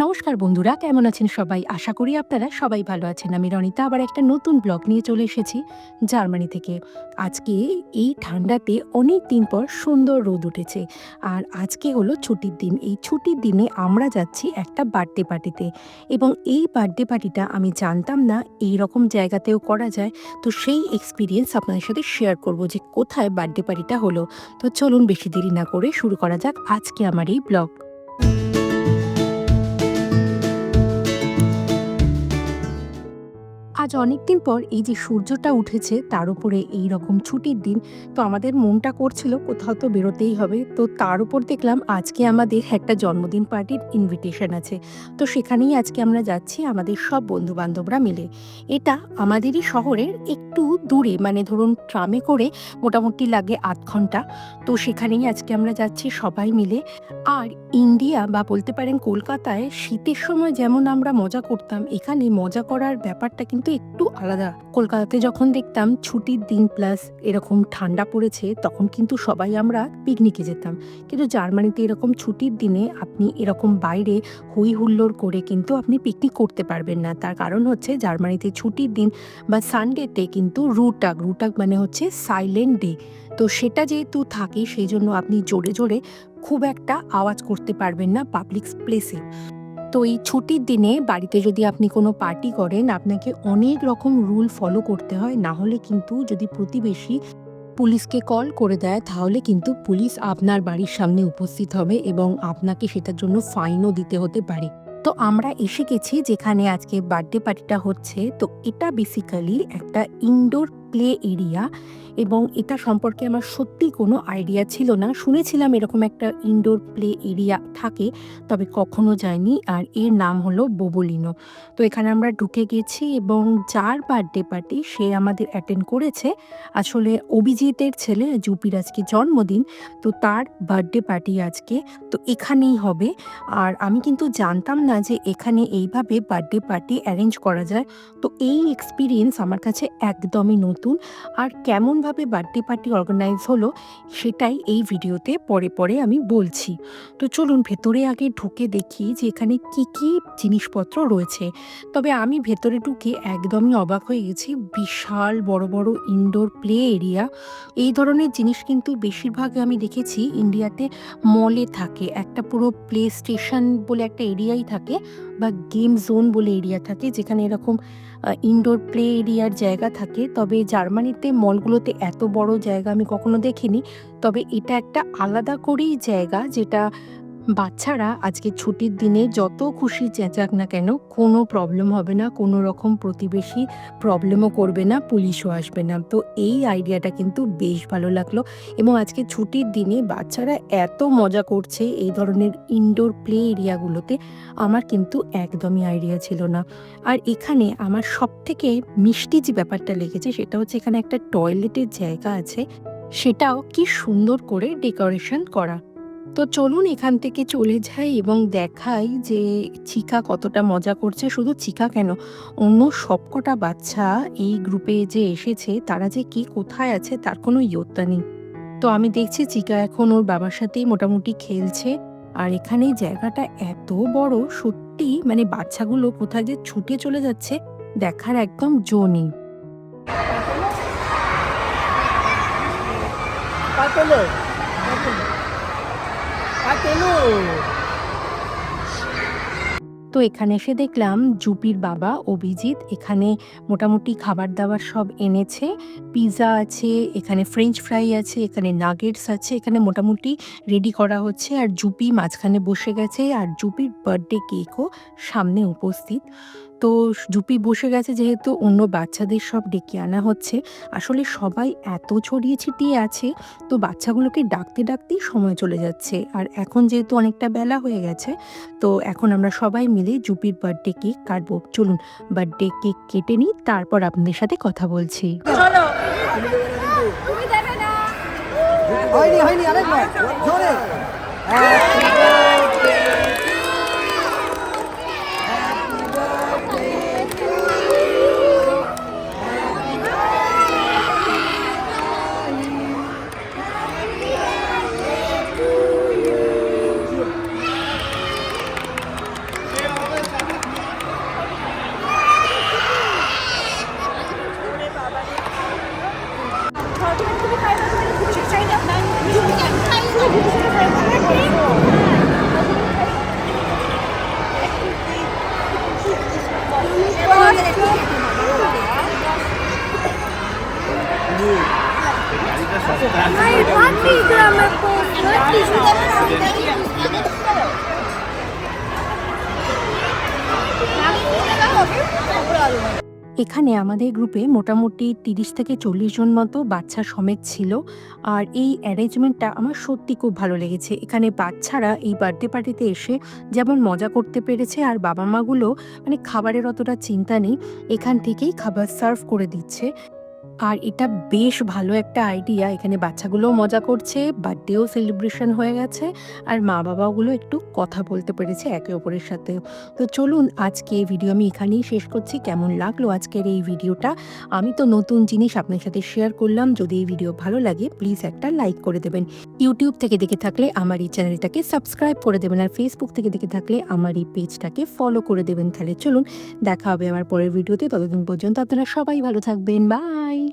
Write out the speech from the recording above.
নমস্কার বন্ধুরা, কেমন আছেন সবাই? আশা করি আপনারা সবাই ভালো আছেন। আমি রনিতা আবার একটা নতুন ব্লগ নিয়ে চলে এসেছি জার্মানি থেকে। আজকে এই ঠান্ডাতে অনেক দিন পর সুন্দর রোদ উঠেছে। আর আজকে হলো ছুটির দিন। এই ছুটির দিনে আমরা যাচ্ছি একটা বার্থডে পার্টিতে এবং এই বার্থডে পার্টিটা আমি জানতাম না এইরকম জায়গাতেও করা যায়। তো সেই এক্সপেরিয়েন্স আপনাদের সাথে শেয়ার করব যে কোথায় বার্থডে পার্টিটা হলো। তো চলুন বেশি দেরি না করে শুরু করা যাক আজকে আমার এই ব্লগ। আজ অনেকদিন পর এই যে সূর্যটা উঠেছে তার উপরে এই রকম ছুটির দিন, তো আমাদের মনটা করছিল কোথাও তো বেরোতেই হবে। তো তার উপর দেখলাম আজকে আমাদের একটা জন্মদিন পার্টির ইনভিটেশন আছে। তো সেখানেই আজকে আমরা যাচ্ছি আমাদের সব বন্ধু বান্ধবরা মিলে। এটা আমাদেরই শহরের একটু দূরে, মানে ধরুন ট্রামে করে মোটামুটি লাগে ৮ ঘন্টা। তো সেখানেই আজকে আমরা যাচ্ছি সবাই মিলে। আর ইন্ডিয়া বা বলতে পারেন কলকাতায় শীতের সময় যেমন আমরা মজা করতাম, এখানে মজা করার ব্যাপারটা কিন্তু একটু আলাদা। কলকাতাতে যখন দেখতাম ছুটির দিন প্লাস এরকম ঠান্ডা পড়েছে তখন কিন্তু সবাই আমরা পিকনিকে যেতাম, কিন্তু জার্মানিতে এরকম ছুটির দিনে আপনি এরকম বাইরে হই হুল্লোড় করে কিন্তু আপনি পিকনিক করতে পারবেন না। তার কারণ হচ্ছে জার্মানিতে ছুটির দিন বা সানডেতে কিন্তু রুটাগ রুটাগ মানে হচ্ছে সাইলেন্ট ডে। তো সেটা যেহেতু থাকে সেই জন্য আপনি জোরে জোরে খুব একটা আওয়াজ করতে পারবেন না পাবলিক প্লেসে। তো এই ছুটির দিনে বাড়িতে যদি আপনি কোনো পার্টি করেন আপনাকে অনেক রকম রুল ফলো করতে হয়, না হলে কিন্তু যদি প্রতিবেশী পুলিশকে কল করে দেয় তাহলে কিন্তু পুলিশ আপনার বাড়ির সামনে উপস্থিত হবে এবং আপনাকে সেটার জন্য ফাইনও দিতে হতে পারে। তো আমরা এসে গেছি যেখানে আজকে বার্থডে পার্টিটা হচ্ছে। তো এটা বেসিক্যালি একটা ইনডোর প্লে এরিয়া এবং এটা সম্পর্কে আমার সত্যি কোনো আইডিয়া ছিল না। শুনেছিলাম এরকম একটা ইনডোর প্লে এরিয়া থাকে, তবে কখনো যাইনি। আর এর নাম হলো বোবোলিনো। তো এখানে আমরা ঢুকে গেছি এবং যার বার্থডে পার্টি সে আমাদের অ্যাটেন্ড করেছে। আসলে অভিজিতের ছেলে জুপির আজকে জন্মদিন, তো তার বার্থডে পার্টি আজকে। তো এখানেই হবে। আর আমি কিন্তু জানতাম না যে এখানে এইভাবে বার্থডে পার্টি অ্যারেঞ্জ করা যায়। তো এই এক্সপিরিয়েন্স আমার কাছে একদমই নতুন। আর কেমনভাবে বার্থডে পার্টি অর্গানাইজ হলো সেটাই এই ভিডিওতে পরে পরে আমি বলছি। তো চলুন ভেতরে আগে ঢুকে দেখি যে এখানে কি কি জিনিসপত্র রয়েছে। তবে আমি ভেতরে ঢুকে একদমই অবাক হয়ে গেছি। বিশাল বড় বড় ইনডোর প্লে এরিয়া। এই ধরনের জিনিস কিন্তু বেশিরভাগ আমি দেখেছি ইন্ডিয়াতে মলে থাকে। একটা পুরো প্লে স্টেশন বলে একটা এরিয়াই থাকে বা গেম জোন বলে এরিয়া থাকে যেখানে এরকম ইনডোর প্লে এরিয়ার জায়গা থাকে। তবে জার্মানিতে মলগুলোতে এত বড় জায়গা আমি কখনো দেখিনি। তবে এটা একটা আলাদা করেই জায়গা, যেটা বাচ্চারা আজকে ছুটির দিনে যত খুশি চেঁচাক না কেন কোনো প্রবলেম হবে না, কোনো রকম প্রতিবেশী প্রবলেমও করবে না, পুলিশও আসবে না। তো এই আইডিয়াটা কিন্তু বেশ ভালো লাগলো এবং আজকে ছুটির দিনে বাচ্চারা এত মজা করছে এই ধরনের ইনডোর প্লে এরিয়াগুলোতে, আমার কিন্তু একদমই আইডিয়া ছিল না। আর এখানে আমার সবথেকে মিষ্টি যে ব্যাপারটা লেগেছে সেটা হচ্ছে এখানে একটা টয়লেটের জায়গা আছে, সেটাও কি সুন্দর করে ডেকোরেশন করা। তো চলুন এখান থেকে চলে যাই এবং দেখাই যে চিকা কতটা মজা করছে। শুধু চিকা কেন, অন্য সবকটা বাচ্চা এই গ্রুপে যে এসেছে তারা যে কি কোথায় আছে তার কোনো ইয়ত্তা নেই। তো আমি দেখছি চিকা এখন ওর বাবার সাথেই মোটামুটি খেলছে। আর এখানে জায়গাটা এত বড়, সত্যি মানে বাচ্চাগুলো কোথায় যে ছুটে চলে যাচ্ছে দেখার একদম জো নেই। তো এখানে এসে দেখলাম জুপির বাবা অভিজিৎ এখানে মোটামুটি খাবার দাবার সব এনেছে। পিৎজা আছে, এখানে ফ্রেঞ্চ ফ্রাই আছে, এখানে নাগেটস আছে, এখানে মোটামুটি রেডি করা হচ্ছে। আর জুপি মাঝখানে বসে গেছে আর জুপির বার্থডে কেকও সামনে উপস্থিত। তো জুপি বসে গেছে যেহেতু অন্য বাচ্চাদের সব ডেকে আনা হচ্ছে। আসলে সবাই এত ছড়িয়ে ছিটিয়ে আছে, তো বাচ্চাগুলোকে ডাকতে ডাকতেই সময় চলে যাচ্ছে। আর এখন যেহেতু অনেকটা বেলা হয়ে গেছে, তো এখন আমরা সবাই মিলে জুপির বার্থডে কেক কাটবো। চলুন বার্থডে কেক কেটে নিই, তারপর আপনাদের সাথে কথা বলছি। চলো তুমি দেবে না হয়নি হয়নি আরেকবার জোরে এখানে আমাদের গ্রুপে মোটামুটি ৩০ থেকে ৪০ জন মতো বাচ্চা সমেত ছিল। আর এই অ্যারেঞ্জমেন্টটা আমার সত্যি খুব ভালো লেগেছে। এখানে বাচ্চারা এই বার্থডে পার্টিতে এসে যেমন মজা করতে পেরেছে আর বাবা-মাগুলো মানে খাবারের অতটা চিন্তা নেই। এখান থেকেই খাবার সার্ভ করে দিচ্ছে। আর এটা বেশ ভালো একটা আইডিয়া। এখানে বাচ্চাগুলোও মজা করছে, বার্থডেও সেলিব্রেশন হয়ে গেছে আর মা-বাবাগুলো একটু কথা বলতে পেরেছে একে অপরের সাথে। তো চলুন আজকে এই ভিডিও আমি এখানেই শেষ করছি। কেমন লাগলো আজকের এই ভিডিওটা? আমি তো নতুন জিনিস আপনার সাথে শেয়ার করলাম। যদি এই ভিডিও ভালো লাগে প্লিজ একটা লাইক করে দেবেন। ইউটিউব থেকে দেখে থাকলে আমার এই চ্যানেলটাকে সাবস্ক্রাইব করে দেবেন আর ফেসবুক থেকে দেখে থাকলে আমার এই পেজটাকে ফলো করে দেবেন। তাহলে চলুন দেখা হবে আমার পরের ভিডিওতে। ততদিন পর্যন্ত আপনারা সবাই ভালো থাকবেন। বাই।